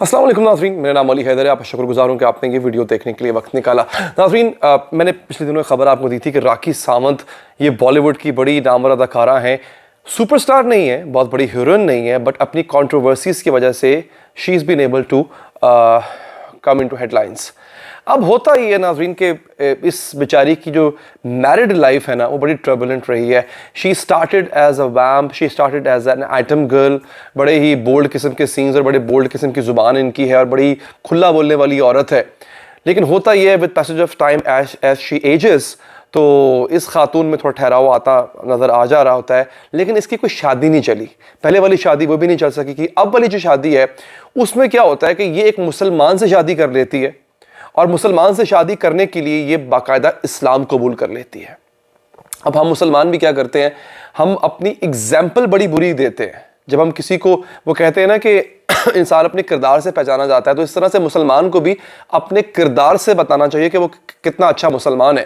السلام علیکم ناظرین، میرا نام علی حیدر ہے. آپ کا شکر گزار ہوں کہ آپ نے یہ ویڈیو دیکھنے کے لیے وقت نکالا. ناظرین، میں نے پچھلے دنوں خبر آپ کو دی تھی کہ راکھی ساونت یہ بالی ووڈ کی بڑی نامور اداکارہ ہیں. سپر سٹار نہیں ہے، بہت بڑی ہیروئن نہیں ہے، بٹ اپنی کنٹروورسیز کی وجہ سے she is been able to come into headlines. اب ہوتا ہی ہے ناظرین کہ اس بیچاری کی جو میرڈ لائف ہے نا وہ بڑی ٹربولنٹ رہی ہے. She started as a vamp, she started as an item girl. بڑے ہی بولڈ قسم کے سینز اور بڑے بولڈ قسم کی زبان ان کی ہے اور بڑی کھلا بولنے والی عورت ہے. لیکن ہوتا یہ ہے with passage of time as she ages تو اس خاتون میں تھوڑا ٹھہراؤ آتا نظر آ جا رہا ہوتا ہے. لیکن اس کی کوئی شادی نہیں چلی. پہلے والی شادی وہ بھی نہیں چل سکی. اب والی جو شادی ہے اس میں کیا ہوتا ہے کہ یہ ایک مسلمان سے شادی کر لیتی ہے اور مسلمان سے شادی کرنے کے لیے یہ باقاعدہ اسلام قبول کر لیتی ہے. اب ہم مسلمان بھی کیا کرتے ہیں، ہم اپنی اگزامپل بڑی بری دیتے ہیں. جب ہم کسی کو وہ کہتے ہیں نا کہ انسان اپنے کردار سے پہچانا جاتا ہے، تو اس طرح سے مسلمان کو بھی اپنے کردار سے بتانا چاہیے کہ وہ کتنا اچھا مسلمان ہے.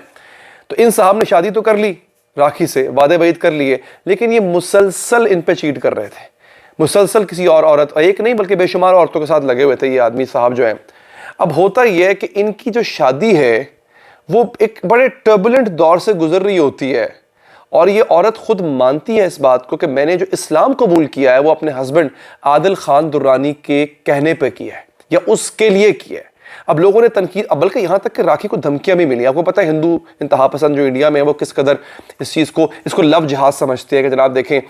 تو ان صاحب نے شادی تو کر لی راکھی سے، وعدے وعید کر لیے، لیکن یہ مسلسل ان پہ چیٹ کر رہے تھے. مسلسل کسی اور عورت، ایک نہیں بلکہ بے شمار عورتوں کے ساتھ لگے ہوئے تھے یہ آدمی صاحب جو ہیں. اب ہوتا یہ ہے کہ ان کی جو شادی ہے وہ ایک بڑے ٹربولنٹ دور سے گزر رہی ہوتی ہے، اور یہ عورت خود مانتی ہے اس بات کو کہ میں نے جو اسلام قبول کیا ہے وہ اپنے ہسبینڈ عادل خان درانی کے کہنے پہ کیا ہے یا اس کے لیے کیا ہے. اب لوگوں نے تنقید، بلکہ یہاں تک کہ راکھی کو دھمکیاں بھی ملی. آپ کو پتہ ہے ہندو انتہا پسند جو انڈیا میں ہے وہ کس قدر اس چیز کو لو جہاد سمجھتے ہیں کہ جناب دیکھیں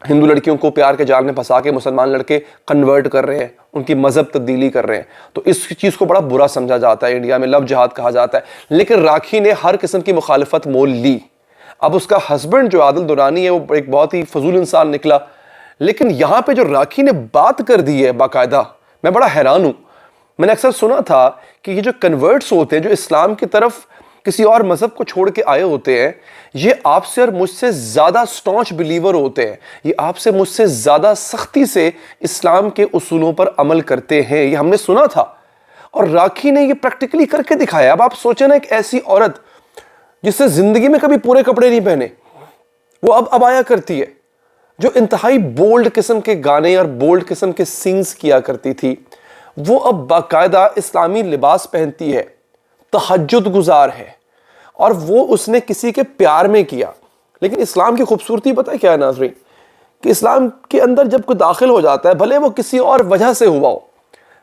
ہندو لڑکیوں کو پیار کے جال میں پھنسا کے مسلمان لڑکے کنورٹ کر رہے ہیں، ان کی مذہب تبدیلی کر رہے ہیں. تو اس چیز کو بڑا برا سمجھا جاتا ہے، انڈیا میں لو جہاد کہا جاتا ہے. لیکن راکھی نے ہر قسم کی مخالفت مول لی. اب اس کا ہسبینڈ جو عادل درانی ہے وہ ایک بہت ہی فضول انسان نکلا. لیکن یہاں پہ جو راکھی نے بات کر دی ہے باقاعدہ، میں بڑا حیران ہوں. میں نے اکثر سنا تھا کہ یہ جو کنورٹس ہوتے ہیں، جو اسلام کی طرف کسی اور مذہب کو چھوڑ کے آئے ہوتے ہیں، یہ آپ سے اور مجھ سے زیادہ سٹانچ بلیور ہوتے ہیں. یہ آپ سے مجھ سے زیادہ سختی سے اسلام کے اصولوں پر عمل کرتے ہیں. یہ ہم نے سنا تھا اور راکھی نے یہ پریکٹیکلی کر کے دکھایا. اب آپ سوچیں نا، ایک ایسی عورت جس سے زندگی میں کبھی پورے کپڑے نہیں پہنے، وہ اب عبایا کرتی ہے، جو انتہائی بولڈ قسم کے گانے اور بولڈ قسم کے سینز کیا کرتی تھی، وہ اب باقاعدہ اسلامی لباس پہنتی ہے، تہجد گزار ہے، اور وہ اس نے کسی کے پیار میں کیا. لیکن اسلام کی خوبصورتی پتہ ہے کیا ہے ناظرین، کہ اسلام کے اندر جب کوئی داخل ہو جاتا ہے، بھلے وہ کسی اور وجہ سے ہوا ہو،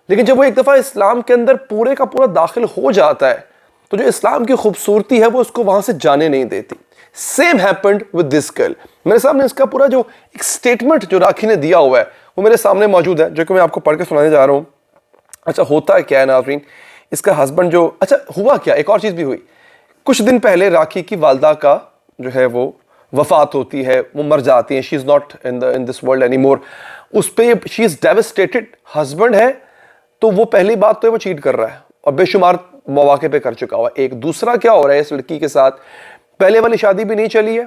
لیکن جب وہ ایک دفعہ اسلام کے اندر پورے کا پورا داخل ہو جاتا ہے تو جو اسلام کی خوبصورتی ہے وہ اس کو وہاں سے جانے نہیں دیتی. Same happened with this girl. میرے سامنے اس کا پورا جو ایک سٹیٹمنٹ جو راکھی نے دیا ہوا ہے وہ میرے سامنے موجود ہے، جو کہ میں آپ کو پڑھ کے سنانے جا رہا ہوں. اچھا ہوتا ہے کیا ہے ناظرین، اس کا ہسبینڈ جو ہوا کیا، ایک اور چیز بھی ہوئی. کچھ دن پہلے راکھی کی والدہ کا جو ہے وہ وفات ہوتی ہے، وہ مر جاتی ہیں. She is not in this world any more. اس پہ شی از ڈیوسٹیٹڈ. ہسبینڈ ہے تو وہ پہلی بات تو ہے وہ چیٹ کر رہا ہے اور بے شمار مواقع پہ کر چکا ہوا. ایک دوسرا کیا ہو رہا ہے اس لڑکی کے ساتھ، پہلے والی شادی بھی نہیں چلی ہے،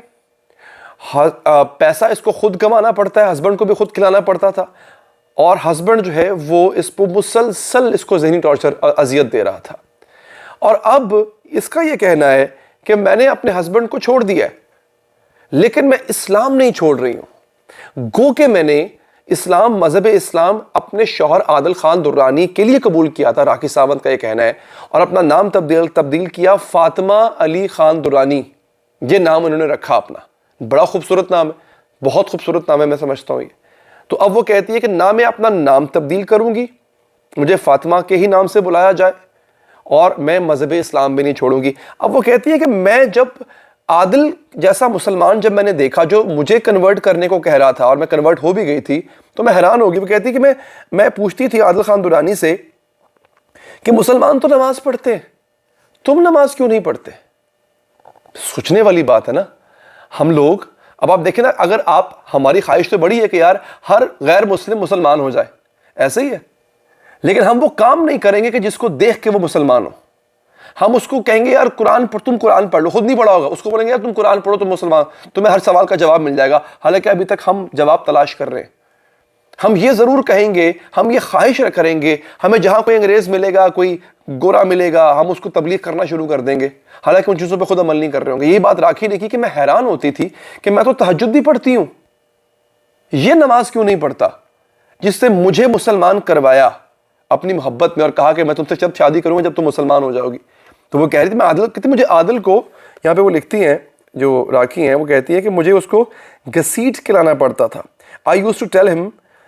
پیسہ اس کو خود کمانا پڑتا ہے، ہسبینڈ کو بھی خود کھلانا پڑتا تھا، اور ہسبینڈ جو ہے وہ اس کو مسلسل اس کو ذہنی ٹارچر اذیت دے رہا تھا. اور اب اس کا یہ کہنا ہے کہ میں نے اپنے ہسبینڈ کو چھوڑ دیا ہے، لیکن میں اسلام نہیں چھوڑ رہی ہوں. گو کہ میں نے اسلام، مذہب اسلام اپنے شوہر عادل خان درانی کے لیے قبول کیا تھا، راکھی ساونت کا یہ کہنا ہے، اور اپنا نام تبدیل کیا فاطمہ علی خان درانی. یہ نام انہوں نے رکھا اپنا. بڑا خوبصورت نام ہے، بہت خوبصورت نام ہے، میں سمجھتا ہوں یہ. تو اب وہ کہتی ہے کہ نہ میں اپنا نام تبدیل کروں گی، مجھے فاطمہ کے ہی نام سے بلایا جائے، اور میں مذہب اسلام بھی نہیں چھوڑوں گی. اب وہ کہتی ہے کہ میں جب عادل جیسا مسلمان جب میں نے دیکھا جو مجھے کنورٹ کرنے کو کہہ رہا تھا، اور میں کنورٹ ہو بھی گئی تھی، تو میں حیران ہو گئی. وہ کہتی ہے کہ میں پوچھتی تھی عادل خان درانی سے کہ مسلمان تو نماز پڑھتے ہیں، تم نماز کیوں نہیں پڑھتے؟ سوچنے والی بات ہے نا. ہم لوگ اب آپ دیکھیں نا، اگر آپ، ہماری خواہش تو بڑی ہے کہ یار ہر غیر مسلم مسلمان ہو جائے، ایسے ہی ہے، لیکن ہم وہ کام نہیں کریں گے کہ جس کو دیکھ کے وہ مسلمان ہو. ہم اس کو کہیں گے یار تم قرآن پڑھ لو، خود نہیں پڑھا ہوگا، اس کو بولیں گے یار تم قرآن پڑھو، تم مسلمان، تمہیں ہر سوال کا جواب مل جائے گا. حالانکہ ابھی تک ہم جواب تلاش کر رہے ہیں. ہم یہ ضرور کہیں گے، ہم یہ خواہش کریں گے، ہمیں جہاں کوئی انگریز ملے گا، کوئی گورا ملے گا، ہم اس کو تبلیغ کرنا شروع کر دیں گے، حالانکہ ان چیزوں پہ خود عمل نہیں کر رہے ہوں گے. یہی بات راکھی نے کی کہ میں حیران ہوتی تھی کہ میں تو تہجد بھی پڑھتی ہوں، یہ نماز کیوں نہیں پڑھتا جس سے مجھے مسلمان کروایا. اپنی محبت میں اور کہا کہ میں تم سے جب شادی کروں گا جب تم مسلمان ہو جاؤ گی. تو وہ کہہ رہی تھی میں عادل کہتی مجھے عادل کو, یہاں پہ وہ لکھتی ہیں جو راکھی ہیں, وہ کہتی ہیں کہ مجھے اس کو گھسیٹ کے لانا پڑتا تھا. I used to tell him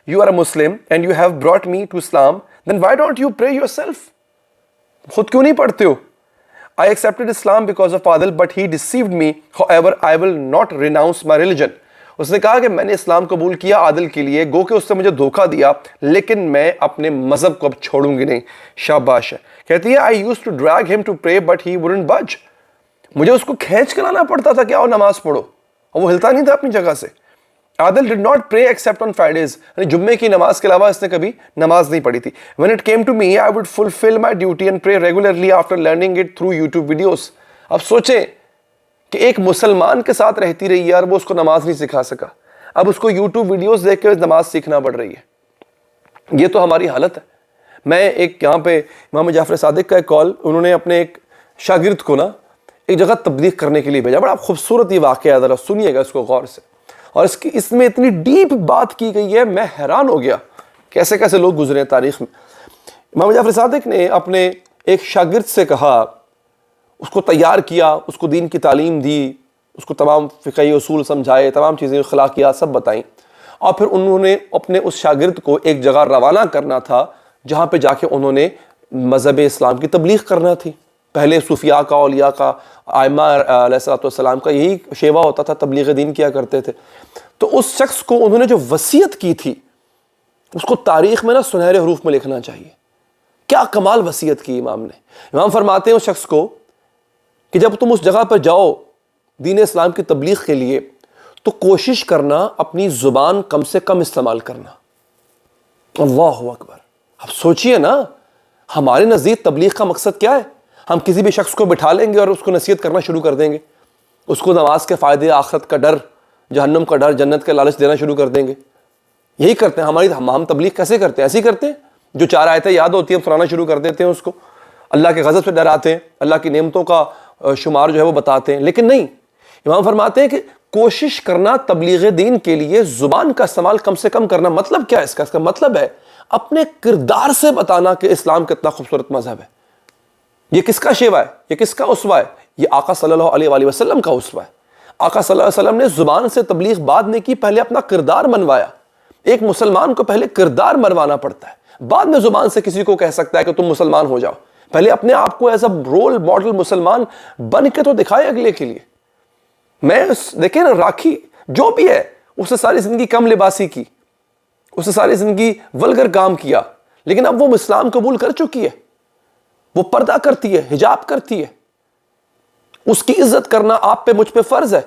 you are a Muslim and you have brought me to Islam, then why don't you pray yourself? خود کیوں نہیں پڑھتے ہو؟ I accepted Islam because of Adil, but he deceived me. However, I will not renounce my religion. اس نے کہا کہ میں نے اسلام قبول کیا عادل کے لیے, گو کہ اس نے مجھے دھوکہ دیا, لیکن میں اپنے مذہب کو اب چھوڑوں گی نہیں. شاباش ہے. کہتی ہے I used to drag him to pray, but he wouldn't budge. مجھے اس کو کھینچ کے لانا پڑتا تھا کہ آؤ نماز پڑھو, اور وہ ہلتا نہیں تھا اپنی جگہ سے. عادل did not pray except on Fridays. یعنی جمعے کی نماز کے علاوہ اس نے کبھی نماز نہیں پڑھی تھی. When it came to me, I would fulfill my duty and pray regularly after learning it through YouTube videos. اب سوچیں کہ ایک مسلمان کے ساتھ رہتی رہی ہے اور وہ اس کو نماز نہیں سکھا سکا, اب اس کو YouTube ویڈیوز دیکھ کے نماز سیکھنا پڑ رہی ہے. یہ تو ہماری حالت ہے. میں ایک یہاں پہ امام جعفر صادق کا ایک کال, انہوں نے اپنے ایک شاگرد کو نا ایک جگہ تبلیغ کرنے کے لیے بھیجا. بڑا خوبصورت یہ واقعہ ہے, ذرا سنیے گا اس کو غور سے. اور اس میں اتنی ڈیپ بات کی گئی ہے, میں حیران ہو گیا کیسے کیسے لوگ گزرے ہیں تاریخ میں. امام جعفر صادق نے اپنے ایک شاگرد سے کہا, اس کو تیار کیا, اس کو دین کی تعلیم دی, اس کو تمام فقہی اصول سمجھائے, تمام چیزیں اخلاقیات سب بتائیں, اور پھر انہوں نے اپنے اس شاگرد کو ایک جگہ روانہ کرنا تھا جہاں پہ جا کے انہوں نے مذہب اسلام کی تبلیغ کرنا تھی. پہلے صوفیاء کا, اولیاء کا, ائمہ علیہ السلام کا یہی شیوا ہوتا تھا, تبلیغ دین کیا کرتے تھے. تو اس شخص کو انہوں نے جو وصیت کی تھی اس کو تاریخ میں نا سنہرے حروف میں لکھنا چاہیے. کیا کمال وصیت کی امام نے. امام فرماتے ہیں اس شخص کو کہ جب تم اس جگہ پر جاؤ دین اسلام کی تبلیغ کے لیے تو کوشش کرنا اپنی زبان کم سے کم استعمال کرنا. اللہ اکبر. اب سوچئے نا, ہمارے نزدیک تبلیغ کا مقصد کیا ہے؟ ہم کسی بھی شخص کو بٹھا لیں گے اور اس کو نصیحت کرنا شروع کر دیں گے, اس کو نماز کے فائدے, آخرت کا ڈر, جہنم کا ڈر, جنت کا لالچ دینا شروع کر دیں گے. یہی کرتے ہیں ہم تبلیغ کیسے کرتے ہیں؟ ایسے ہی کرتے ہیں. جو 4 آیتیں یاد ہوتی ہیں ہم سنانا شروع کر دیتے ہیں اس کو, اللہ کے غضب سے ڈراتے ہیں, اللہ کی نعمتوں کا شمار جو ہے وہ بتاتے ہیں. لیکن نہیں, امام فرماتے ہیں کہ کوشش کرنا تبلیغ دین کے لیے زبان کا استعمال کم سے کم کرنا. مطلب کیا ہے اس کا؟ اس کا مطلب ہے اپنے کردار سے بتانا کہ اسلام کتنا خوبصورت مذہب ہے. یہ کس کا شیوا ہے؟ یہ کس کا اسوہ ہے؟ یہ آقا صلی اللہ علیہ وآلہ وسلم کا اسوہ ہے. آقا صلی اللہ علیہ وسلم نے زبان سے تبلیغ بعد میں کی, پہلے اپنا کردار منوایا. ایک مسلمان کو پہلے کردار منوانا پڑتا ہے, بعد میں زبان سے کسی کو کہہ سکتا ہے کہ تم مسلمان ہو جاؤ. پہلے اپنے آپ کو ایز اے رول ماڈل مسلمان بن کے تو دکھائے اگلے کے لیے. میں دیکھیں نا, راکھی جو بھی ہے اس نے ساری زندگی کم لباسی کی, اس نے ساری زندگی ولگر کام کیا, لیکن اب وہ اسلام قبول کر چکی ہے, وہ پردہ کرتی ہے, حجاب کرتی ہے. اس کی عزت کرنا آپ پہ مجھ پہ فرض ہے.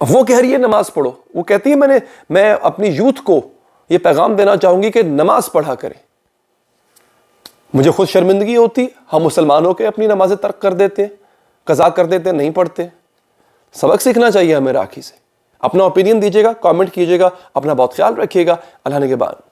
وہ کہہ رہی ہے نماز پڑھو, وہ کہتی ہے میں اپنی یوتھ کو یہ پیغام دینا چاہوں گی کہ نماز پڑھا کریں. مجھے خود شرمندگی ہوتی, ہم مسلمان ہو کے اپنی نمازیں ترک کر دیتے ہیں, قضا کر دیتے ہیں, نہیں پڑھتے. سبق سیکھنا چاہیے ہمیں راکھی سے. اپنا اوپینین دیجیے گا, کامنٹ کیجیے گا, اپنا بہت خیال رکھیے گا. اللہ نے کے بعد